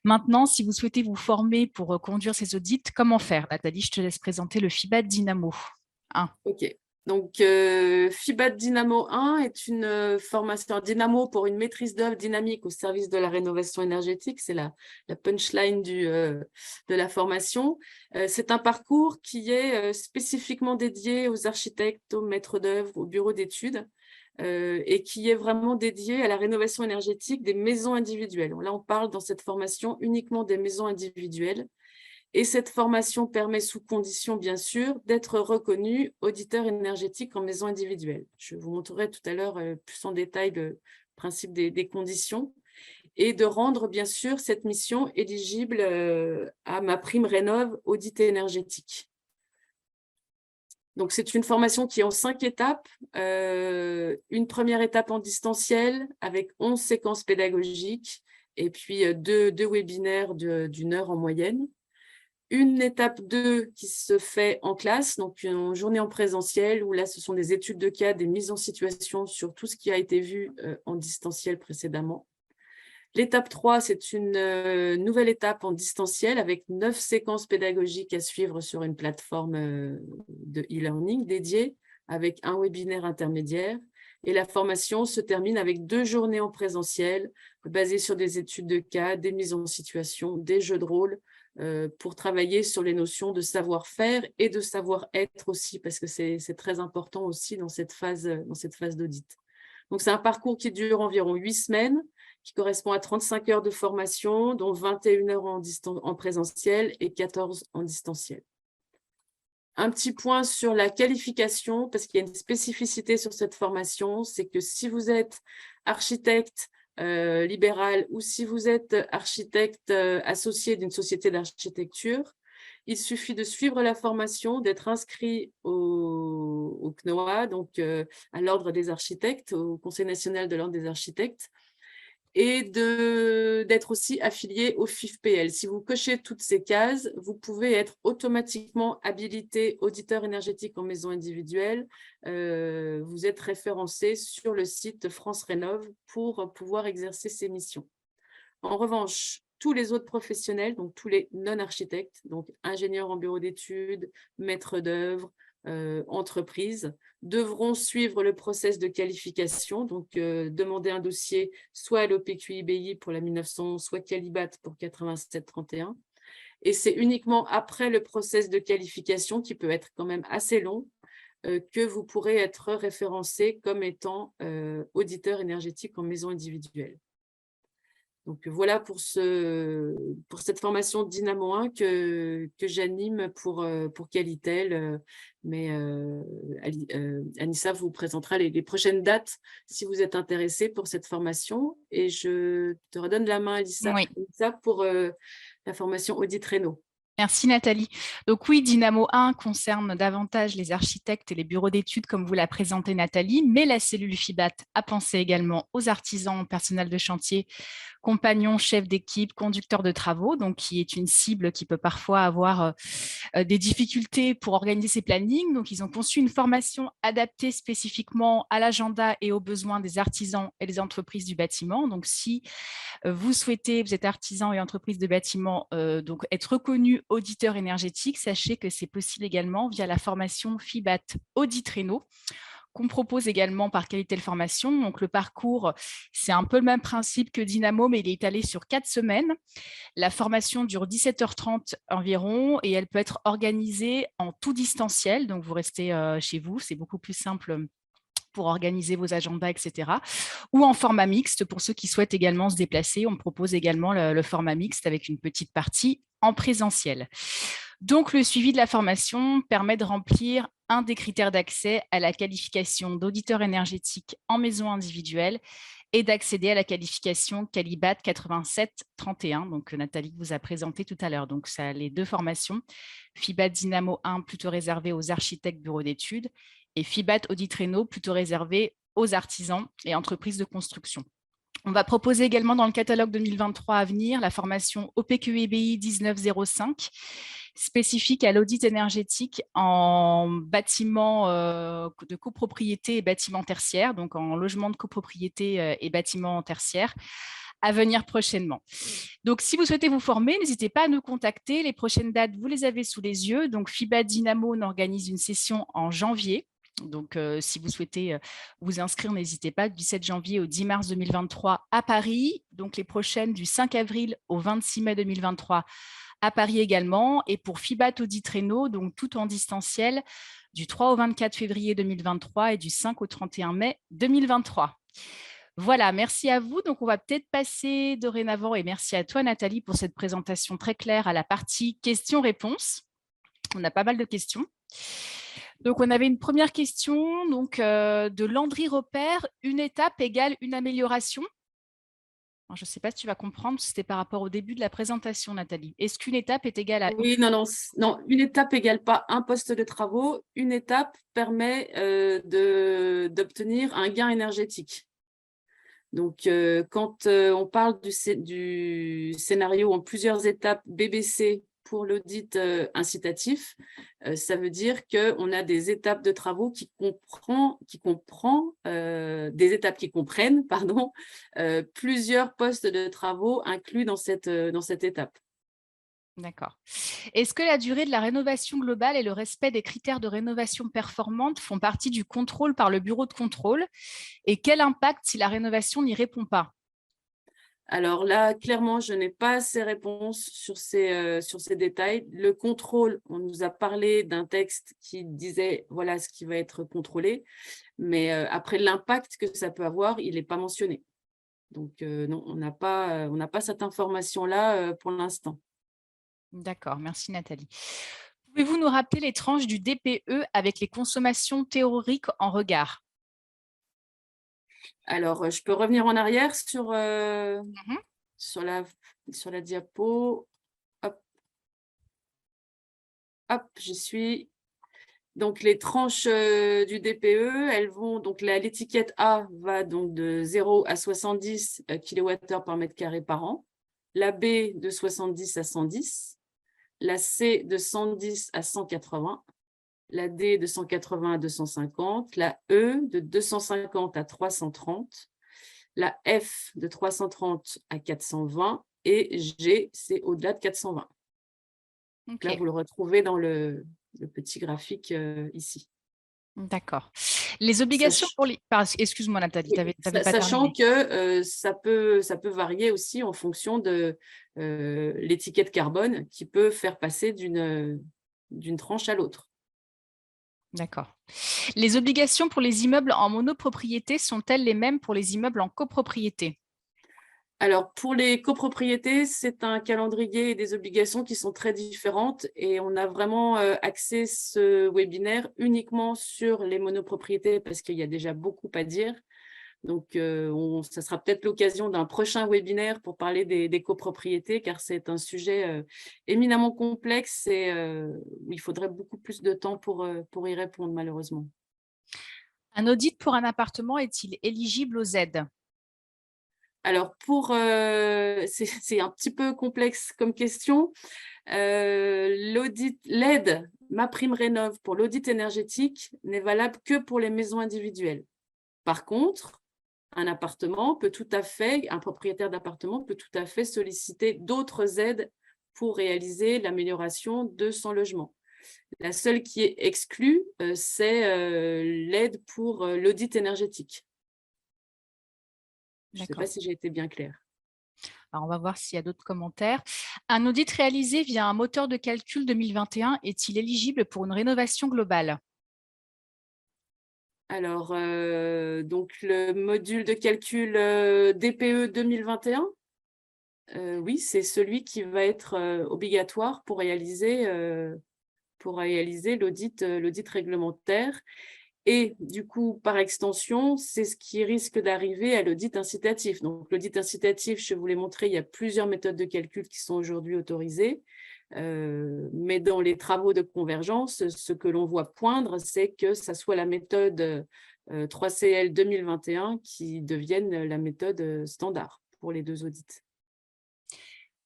maintenant, si vous souhaitez vous former pour conduire ces audits, comment faire. Nathalie, je te laisse présenter le FIBAT Dynamo 1. OK. Donc, FIBAT Dynamo 1 est une formation Dynamo pour une maîtrise d'œuvre dynamique au service de la rénovation énergétique. C'est la punchline de la formation. C'est un parcours qui est spécifiquement dédié aux architectes, aux maîtres d'œuvre, aux bureaux d'études et qui est vraiment dédié à la rénovation énergétique des maisons individuelles. Là, on parle dans cette formation uniquement des maisons individuelles. Et cette formation permet, sous condition bien sûr, d'être reconnu auditeur énergétique en maison individuelle. Je vous montrerai tout à l'heure plus en détail le principe des conditions et de rendre bien sûr cette mission éligible à ma prime Rénov' audit énergétique. Donc, c'est une formation qui est en 5 étapes. Une première étape en distanciel avec 11 séquences pédagogiques et puis deux webinaires d'1 heure en moyenne. Une étape 2 qui se fait en classe, donc une journée en présentiel, où là, ce sont des études de cas, des mises en situation sur tout ce qui a été vu en distanciel précédemment. L'étape 3, c'est une nouvelle étape en distanciel avec 9 séquences pédagogiques à suivre sur une plateforme de e-learning dédiée, avec un webinaire intermédiaire. Et la formation se termine avec 2 journées en présentiel, basées sur des études de cas, des mises en situation, des jeux de rôle, pour travailler sur les notions de savoir-faire et de savoir-être aussi, parce que c'est très important aussi dans cette phase d'audit. Donc, c'est un parcours qui dure environ 8 semaines, qui correspond à 35 heures de formation, dont 21 heures en présentiel et 14 en distanciel. Un petit point sur la qualification, parce qu'il y a une spécificité sur cette formation, c'est que si vous êtes architecte, libéral ou si vous êtes architecte associé d'une société d'architecture, il suffit de suivre la formation, d'être inscrit au CNOA, donc à l'Ordre des architectes, au Conseil national de l'Ordre des architectes, et d'être aussi affilié au FIFPL. Si vous cochez toutes ces cases, vous pouvez être automatiquement habilité auditeur énergétique en maison individuelle. Vous êtes référencé sur le site France Rénov' pour pouvoir exercer ces missions. En revanche, tous les autres professionnels, donc tous les non-architectes, donc ingénieurs en bureau d'études, maîtres d'œuvre, entreprises, devront suivre le process de qualification, donc demander un dossier soit à l'OPQI-BI pour la 1900, soit Qualibat pour 8731. Et c'est uniquement après le process de qualification, qui peut être quand même assez long, que vous pourrez être référencé comme étant auditeur énergétique en maison individuelle. Donc, voilà pour cette formation Dynamo 1 que j'anime pour Qualitel. Mais Anissa vous présentera les prochaines dates si vous êtes intéressé pour cette formation. Et je te redonne la main, Anissa, Oui. pour la formation Audit Réno. Merci Nathalie. Donc oui, Dynamo 1 concerne davantage les architectes et les bureaux d'études comme vous l'a présenté Nathalie, mais la cellule FIBAT a pensé également aux artisans, personnel de chantier, compagnons, chefs d'équipe, conducteurs de travaux, donc qui est une cible qui peut parfois avoir des difficultés pour organiser ses plannings. Donc ils ont conçu une formation adaptée spécifiquement à l'agenda et aux besoins des artisans et des entreprises du bâtiment. Donc si vous êtes artisan et entreprise de bâtiment, donc être reconnu auditeur énergétique, sachez que c'est possible également via la formation FIBAT Audit Réno qu'on propose également par Qualitel Formation. Donc, le parcours, c'est un peu le même principe que Dynamo, mais il est étalé sur 4 semaines. La formation dure 17h30 environ et elle peut être organisée en tout distanciel. Donc, vous restez chez vous, c'est beaucoup plus simple pour organiser vos agendas, etc. Ou en format mixte pour ceux qui souhaitent également se déplacer. On propose également le format mixte avec une petite partie en présentiel. Donc, le suivi de la formation permet de remplir un des critères d'accès à la qualification d'auditeur énergétique en maison individuelle et d'accéder à la qualification Qualibat 8731, donc Nathalie vous a présenté tout à l'heure. Donc, ça a les 2 formations, FIBAT Dynamo 1 plutôt réservé aux architectes bureaux d'études et FIBAT Audit Réno plutôt réservé aux artisans et entreprises de construction. On va proposer également dans le catalogue 2023 à venir la formation OPQEBI 1905, spécifique à l'audit énergétique en bâtiments de copropriété et bâtiments tertiaires, donc en logement de copropriété et bâtiments tertiaires, à venir prochainement. Donc, si vous souhaitez vous former, n'hésitez pas à nous contacter. Les prochaines dates, vous les avez sous les yeux. Donc, FIBAT Dynamo organise une session en janvier. Donc, si vous souhaitez vous inscrire, n'hésitez pas, du 7 janvier au 10 mars 2023 à Paris. Donc, les prochaines du 5 avril au 26 mai 2023 à Paris également. Et pour FIBAT Audit Réno, donc tout en distanciel, du 3 au 24 février 2023 et du 5 au 31 mai 2023. Voilà, merci à vous. Donc, on va peut-être passer dorénavant, et merci à toi, Nathalie, pour cette présentation très claire à la partie questions-réponses. On a pas mal de questions. Donc, on avait une première question donc, de Landry Repère. Une étape égale une amélioration. Alors, je ne sais pas si tu vas comprendre, c'était par rapport au début de la présentation, Nathalie. Est-ce qu'une étape est égale à une... Oui, non, une étape égale pas un poste de travaux. Une étape permet d'obtenir un gain énergétique. Donc, quand on parle du scénario en plusieurs étapes BBC pour l'audit incitatif, ça veut dire qu'on a des étapes de travaux qui comprennent plusieurs postes de travaux inclus dans cette étape. D'accord. Est-ce que la durée de la rénovation globale et le respect des critères de rénovation performante font partie du contrôle par le bureau de contrôle? Et quel impact si la rénovation n'y répond pas? Alors là, clairement, je n'ai pas ces réponses sur ces détails. Le contrôle, on nous a parlé d'un texte qui disait voilà ce qui va être contrôlé, mais après l'impact que ça peut avoir, il n'est pas mentionné. Donc non, on n'a pas cette information-là pour l'instant. D'accord, merci Nathalie. Pouvez-vous nous rappeler les tranches du DPE avec les consommations théoriques en regard? Alors, je peux revenir en arrière sur la diapo. Hop, hop, j'y suis. Donc, les tranches du DPE, elles vont, donc l'étiquette A va donc de 0 à 70 kWh par mètre carré par an, la B de 70 à 110, la C de 110 à 180, la D de 180 à 250, la E de 250 à 330, la F de 330 à 420 et G, c'est au-delà de 420. Donc là, vous le retrouvez dans le petit graphique ici. D'accord. Les obligations pour les... Excuse-moi Nathalie, tu n'avais pas sachant terminé. Que ça peut varier aussi en fonction de l'étiquette carbone qui peut faire passer d'une tranche à l'autre. D'accord. Les obligations pour les immeubles en monopropriété sont-elles les mêmes pour les immeubles en copropriété? Alors, pour les copropriétés, c'est un calendrier et des obligations qui sont très différentes et on a vraiment axé ce webinaire uniquement sur les monopropriétés parce qu'il y a déjà beaucoup à dire. Donc, ça sera peut-être l'occasion d'un prochain webinaire pour parler des copropriétés car c'est un sujet éminemment complexe et où il faudrait beaucoup plus de temps pour y répondre malheureusement. Un audit pour un appartement est-il éligible aux aides? Alors, c'est un petit peu complexe comme question. L'aide MaPrimeRénov' pour l'audit énergétique n'est valable que pour les maisons individuelles. Par contre, un propriétaire d'appartement peut tout à fait solliciter d'autres aides pour réaliser l'amélioration de son logement. La seule qui est exclue, c'est l'aide pour l'audit énergétique. Je ne sais pas D'accord. si j'ai été bien claire. Alors, on va voir s'il y a d'autres commentaires. Un audit réalisé via un moteur de calcul 2021 est-il éligible pour une rénovation globale? Alors, donc le module de calcul DPE 2021, oui, c'est celui qui va être obligatoire pour réaliser l'audit réglementaire. Et du coup, par extension, c'est ce qui risque d'arriver à l'audit incitatif. Donc, l'audit incitatif, je vous l'ai montré, il y a plusieurs méthodes de calcul qui sont aujourd'hui autorisées. Mais dans les travaux de convergence, ce que l'on voit poindre, c'est que ça soit la méthode 3CL 2021 qui devienne la méthode standard pour les deux audits.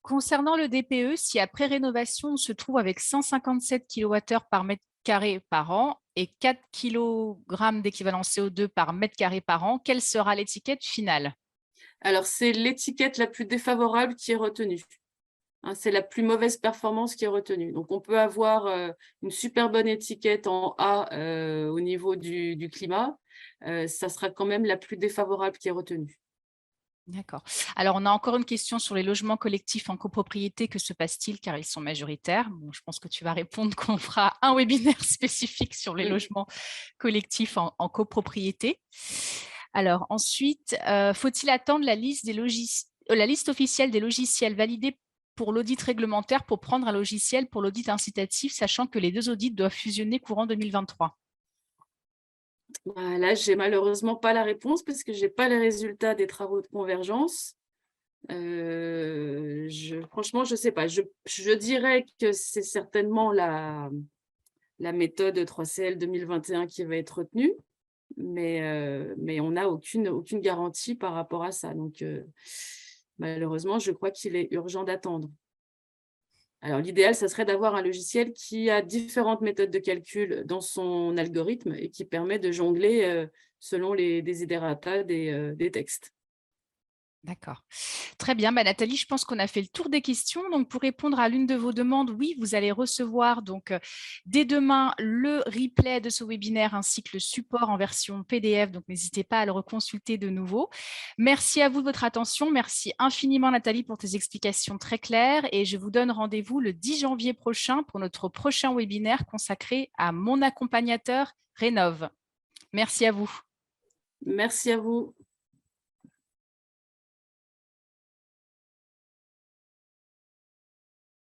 Concernant le DPE, si après rénovation, on se trouve avec 157 kWh par mètre carré par an et 4 kg d'équivalent CO2 par mètre carré par an, quelle sera l'étiquette finale? Alors, c'est l'étiquette la plus défavorable qui est retenue. Hein, c'est la plus mauvaise performance qui est retenue. Donc, on peut avoir une super bonne étiquette en A au niveau du climat. Ça sera quand même la plus défavorable qui est retenue. D'accord. Alors, on a encore une question sur les logements collectifs en copropriété. Que se passe-t-il car ils sont majoritaires? Bon, je pense que tu vas répondre qu'on fera un webinaire spécifique sur les logements collectifs en copropriété. Alors, ensuite, faut-il attendre la liste officielle des logiciels validés pour l'audit réglementaire pour prendre un logiciel pour l'audit incitatif, sachant que les deux audits doivent fusionner courant 2023? Là, j'ai malheureusement pas la réponse parce que j'ai pas les résultats des travaux de convergence. Franchement, je sais pas. Je dirais que c'est certainement la méthode 3CL 2021 qui va être retenue, mais on n'a aucune garantie par rapport à ça. Donc, malheureusement, je crois qu'il est urgent d'attendre. Alors, l'idéal, ça serait d'avoir un logiciel qui a différentes méthodes de calcul dans son algorithme et qui permet de jongler selon les desiderata des textes. D'accord. Très bien. Nathalie, je pense qu'on a fait le tour des questions. Donc, pour répondre à l'une de vos demandes, oui, vous allez recevoir donc dès demain le replay de ce webinaire ainsi que le support en version PDF. Donc, n'hésitez pas à le reconsulter de nouveau. Merci à vous de votre attention. Merci infiniment, Nathalie, pour tes explications très claires. Et je vous donne rendez-vous le 10 janvier prochain pour notre prochain webinaire consacré à mon accompagnateur Rénov'. Merci à vous. Merci à vous.